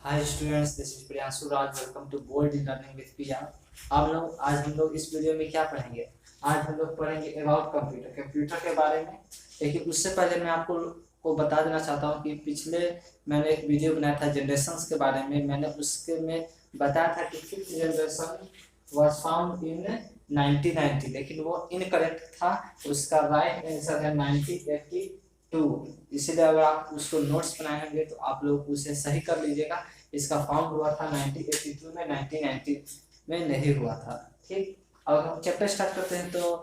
Hi students, this is Priyanshu Raj. Welcome to bold learning with Piya. आज हम लोग इस वीडियो में क्या पढ़ेंगे? आज हम लोग पढ़ेंगे अबाउट कंप्यूटर के बारे में। लेकिन उससे पहले मैं आपको बता देना चाहता हूँ कि पिछले मैंने एक वीडियो बनाया था जनरेशंस के बारे में। मैंने उसके में बताया था कि fifth generation was found in 1990, लेकिन वो इनकरेक्ट था। उसका राइट आंसर है 1982। इसीलिए अगर आप उसको नोट्स बनाए होंगे तो आप लोग उसे सही कर लीजिएगा। इसका फाउंड हुआ था 1982 में, 1990 में नहीं हुआ था। ठीक, अब हम चैप्टर स्टार्ट करते हैं। तो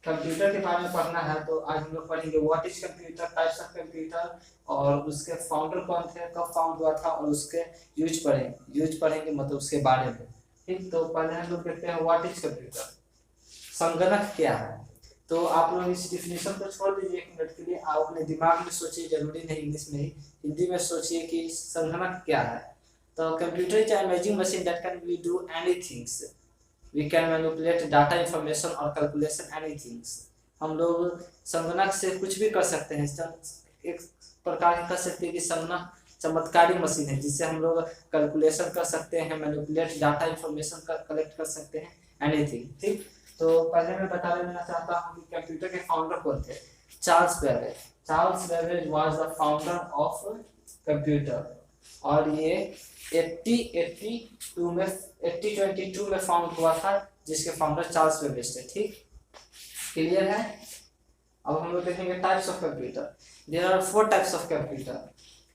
कंप्यूटर के बारे में पढ़ना है तो आज हम लोग पढ़ेंगे what is computer, types of computer, और उसके फाउंडर कौन थे, कब फाउंड हुआ था, और उसके यूज पढ़ेंगे मतलब उसके बारे में। ठीक, तो पहले हम लोग देखते हैं व्हाट इज कंप्यूटर, संगणक क्या है। तो आप लोग इस डिफिनेशन को छोड़ दीजिए एक मिनट के लिए, आप अपने दिमाग में सोचिए, जरूरी नहीं इंग्लिश में ही, हिंदी में सोचिए कि संगणक क्या है। तो computer is amazing machine that can we do anythings, we can manipulate data information और कैलकुलेशन एनीथिंग्स। हम लोग संगणक से कुछ भी कर सकते हैं। एक प्रकार की कह सकते हैं कि संगणक चमत्कारी मशीन है जिससे हम लोग कैलकुलेशन कर सकते हैं, मैनिपुलेट डाटा इंफॉर्मेशन कलेक्ट कर सकते हैं, एनीथिंग। ठीक, तो पहले मैं बता देना चाहता हूँ कि कंप्यूटर के फाउंडर कौन थे। Charles Babbage. Charles Babbage was the founder of computer, और ये 8022 में फाउंड हुआ था, जिसके फाउंडर चार्ल्स बेबेज थे। ठीक, क्लियर है। अब हम लोग देखेंगे types of computer. There are 4 types of computer: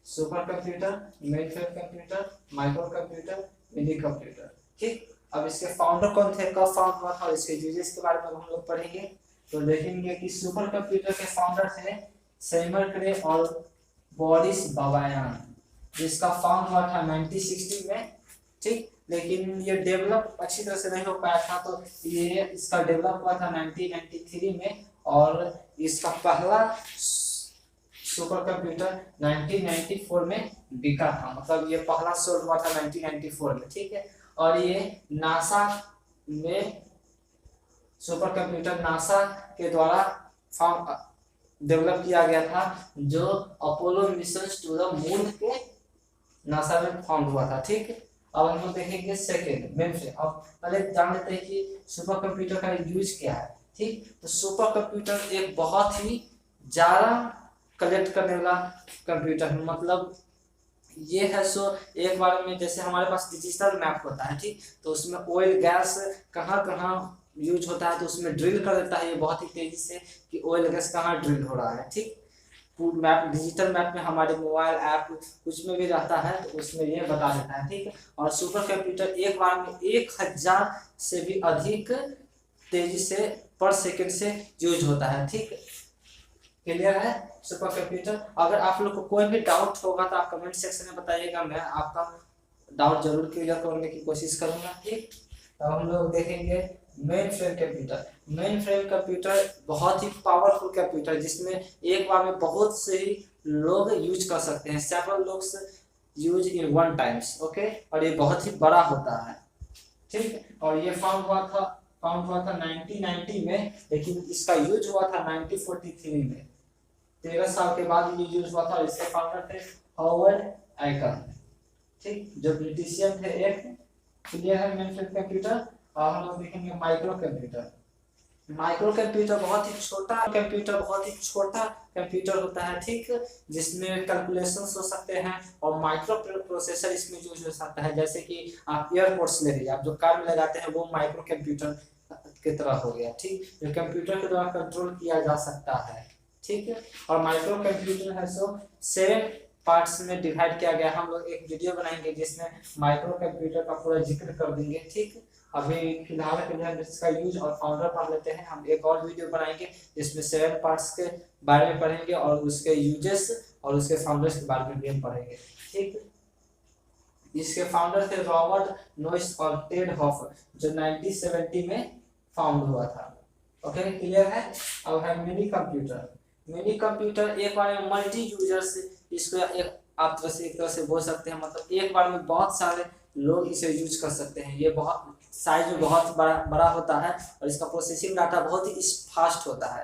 super computer, main frame computer, micro computer, mini computer. ठीक, अब इसके फाउंडर कौन थे, कब फाउंड हुआ था, और इसके यूजेस के बारे में हम लोग पढ़ेंगे। तो देखेंगे कि सुपर कंप्यूटर के फाउंडर थे सैमुअल क्रे और बोरिस बाबायान, जिसका फाउंड हुआ था 1960 में। ठीक, लेकिन ये डेवलप अच्छी तरह से नहीं हो पाया था, तो ये इसका डेवलप हुआ था 1993 में, और इसका पहला सुपर कंप्यूटर 1994 में बिका था। मतलब ये पहला सोल्व हुआ था 1994 में। ठीक है, और ये नासा में सुपर कंप्यूटर नासा के द्वारा डेवलप किया गया था, जो Apollo mission to the moon के नासा में फाउंड हुआ था। ठीक, अब हम लोग देखेंगे सेकेंड मेन फ्रेम। अब पहले जान लेते हैं कि सुपर कंप्यूटर का यूज क्या है। ठीक, तो सुपर कंप्यूटर एक बहुत ही ज्यादा कलेक्ट करने वाला कंप्यूटर है। मतलब ये है सो एक बार में, जैसे हमारे पास डिजिटल मैप होता है, ठीक, तो उसमें ऑयल गैस कहाँ कहाँ यूज होता है तो उसमें ड्रिल कर देता है ये बहुत ही तेजी से कि ऑयल गैस कहाँ ड्रिल हो रहा है। ठीक, मैप, डिजिटल मैप में हमारे मोबाइल ऐप कुछ में भी रहता है तो उसमें ये बता देता है। ठीक, और सुपर कंप्यूटर एक बार में 1000 से भी अधिक तेजी से पर सेकंड से यूज होता है। ठीक, क्लियर है सुपर कंप्यूटर। अगर आप लोग को कोई भी डाउट होगा तो आप कमेंट सेक्शन में बताइएगा, मैं आपका डाउट जरूर क्लियर करने की कोशिश करूंगा। ठीक, तो हम लोग देखेंगे main frame computer. Main frame computer बहुत ही पावरफुल कंप्यूटर, जिसमें एक बार में बहुत से ही लोग यूज कर सकते हैं, सेवरल लोग use in one times. Okay, और ये बहुत ही बड़ा होता है। ठीक, और ये फाउंड हुआ था 1990 में, लेकिन इसका यूज हुआ था 1943 में। 13 साल के बाद ये यूज हुआ था, और इसके फाउंडर थे हावर्ड आइकन। ठीक, जो ब्रिटिशियन थे एक। क्लियर है मेन फ्रेम कंप्यूटर। और हम लोग देखेंगे माइक्रो कंप्यूटर। माइक्रो कंप्यूटर बहुत ही छोटा कंप्यूटर होता है। ठीक, जिसमें कैलकुलेशंस हो सकते हैं, और माइक्रो प्रोसेसर इसमें यूज हो सकता है। जैसे कि आप एयरपोर्ट्स ले लीजिए, आप जो कार में लगाते हैं वो माइक्रो कंप्यूटर की तरह हो गया। ठीक, जो कंप्यूटर के द्वारा कंट्रोल किया जा सकता है। ठीक है, और माइक्रो कंप्यूटर है सो 7 पार्ट्स में डिवाइड किया गया। हम लोग एक वीडियो बनाएंगे जिसमें माइक्रो कंप्यूटर का पूरा जिक्र कर देंगे। ठीक, अभी फिलहाल के लिए हम इसका यूज और फाउंडर पढ़ लेते हैं। हम एक और वीडियो बनाएंगे जिसमें 7 पार्ट्स के बारे में पढ़ेंगे, और उसके यूजेस और उसके फाउंडर्स के बारे में भी हम पढ़ेंगे। ठीक, इसके फाउंडर थे रॉबर्ट नोइस और टेड हॉफ, जो 1970 में फाउंड हुआ था। ओके, क्लियर है। अब है मिनी कंप्यूटर। मिनी कंप्यूटर एक बार में मल्टी यूजर्स, इसको एक तरह से बोल सकते हैं, मतलब एक बार में बहुत सारे लोग इसे यूज कर सकते हैं। ये बहुत साइज में बहुत बड़ा होता है, और इसका प्रोसेसिंग डाटा बहुत ही फास्ट होता है।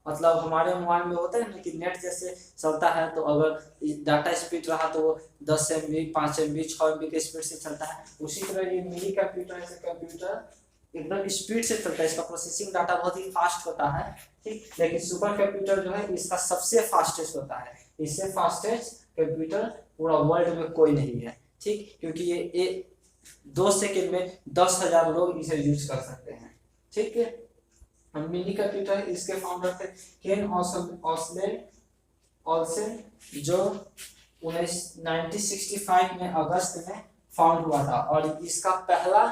मतलब हमारे मोबाइल में होता है ना कि नेट जैसे चलता है, तो अगर डाटा स्पीड रहा तो वो 10 MB 5 MB 6 MB के स्पीड से चलता है। उसी तरह ये मिनी कंप्यूटर ऐसे कंप्यूटर एकदम स्पीड से चलता है, इसका प्रोसेसिंग डाटा बहुत ही फास्ट होता है, ठीक। लेकिन सुपर कंप्यूटर जो है इसका सबसे फास्टेस्ट होता है, इससे फास्टेस्ट कंप्यूटर पूरा वर्ल्ड में कोई नहीं है, ठीक। क्योंकि ये 2 सेकंड में 10,000 लोग इसे यूज कर सकते हैं, ठीक है। मिनी कंप्यूटर इसके फाउंडर थे केन ऑल्सन, जो 1965 में अगस्त में फाउंड हुआ था। और इसका पहला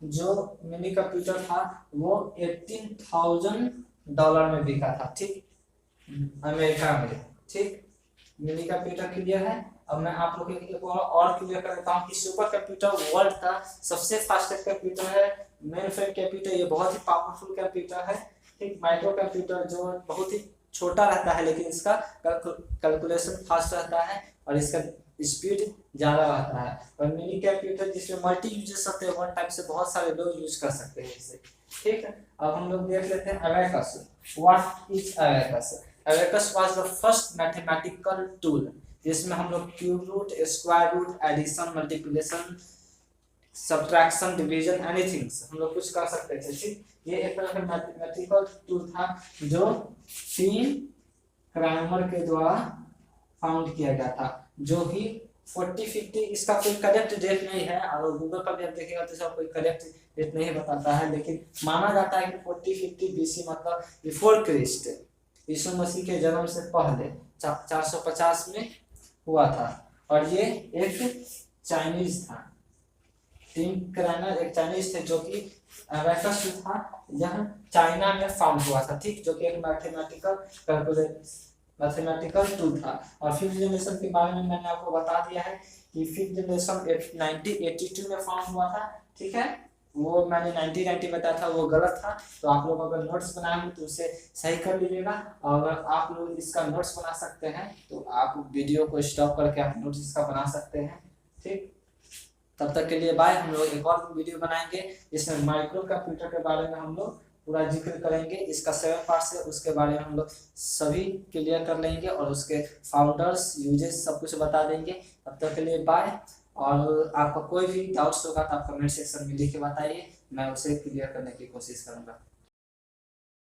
जो मिनी कंप्यूटर था वो $18,000 में बिका था, ठीक, अमेरिका में, ठीक। मिनी कंप्यूटर क्लियर है। अब मैं आप लोग एक और क्लियर कर देता हूँ कि सुपर कंप्यूटर वर्ल्ड का सबसे फास्टेस्ट कंप्यूटर है। मेन फ्रेम कंप्यूटर ये बहुत ही पावरफुल कंप्यूटर है, ठीक। माइक्रो कंप्यूटर जो बहुत ही छोटा रहता है लेकिन इसका कैलकुलेशन फास्ट रहता है और इसका स्पीड ज़्यादा रहता है। और मिनी कंप्यूटर जिसमें मल्टी यूजर्स होते हैं, वन टाइम से बहुत सारे लोग यूज कर सकते हैं इसे, ठीक है। अब हम लोग देख लेते हैं abacus. What is abacus? Abacus was the first mathematical tool जिसमें हम लोग cube root, square root, addition, multiplication, subtraction, division, anything हम लोग कुछ कर सकते थे, ठीक। ये एक तरह का मैथमेटिकल टूल था जो 3 क्रैमर के द्वारा फाउंड किया गया था, जो कि 40-50 इसका कोई करेक्ट डेट नहीं है, और गूगल पर भी आप देखिएगा तो इसका कोई करेक्ट डेट नहीं बताता है, लेकिन माना जाता है कि 40-50 BC मतलब बिफोर क्रिस्ट, यीशु मसीह के जन्म से पहले 450 में हुआ था। और ये एक चाइनीज था, टिम क्रैमर एक चाइनीज थे, जो कि अबेकस था यह चाइना में फाउंड हुआ था, ठीक। जो कि एक मैथमेटिकल टूल था। और फिफ्थ जनरेशन के बारे में मैंने आपको बता दिया है कि फिफ्थ जनरेशन 1982 में फाउंड हुआ था, ठीक है। वो मैंने 1990 बताया था, वो गलत था। तो आप लोग अगर नोट्स बनाए हो तो उसे सही कर लीजिएगा। और अगर आप लोग इसका नोट्स बना सकते हैं तो आप वीडियो को स्टॉप करके आप नोट्स इसका बना सकते हैं, ठीक। तब तक के लिए बाय। हम लोग एक और वीडियो बनाएंगे जिसमें माइक्रो कंप्यूटर के बारे में हम लोग पूरा जिक्र करेंगे। इसका 7 पार्ट्स है, उसके बारे में हम लोग सभी क्लियर कर लेंगे और उसके फाउंडर्स, यूजेस सब कुछ बता देंगे। तब तक के लिए बाय। और आपका कोई भी डाउट्स होगा तो आप कमेंट सेक्शन में लिख के बताइए, मैं उसे क्लियर करने की कोशिश करूँगा।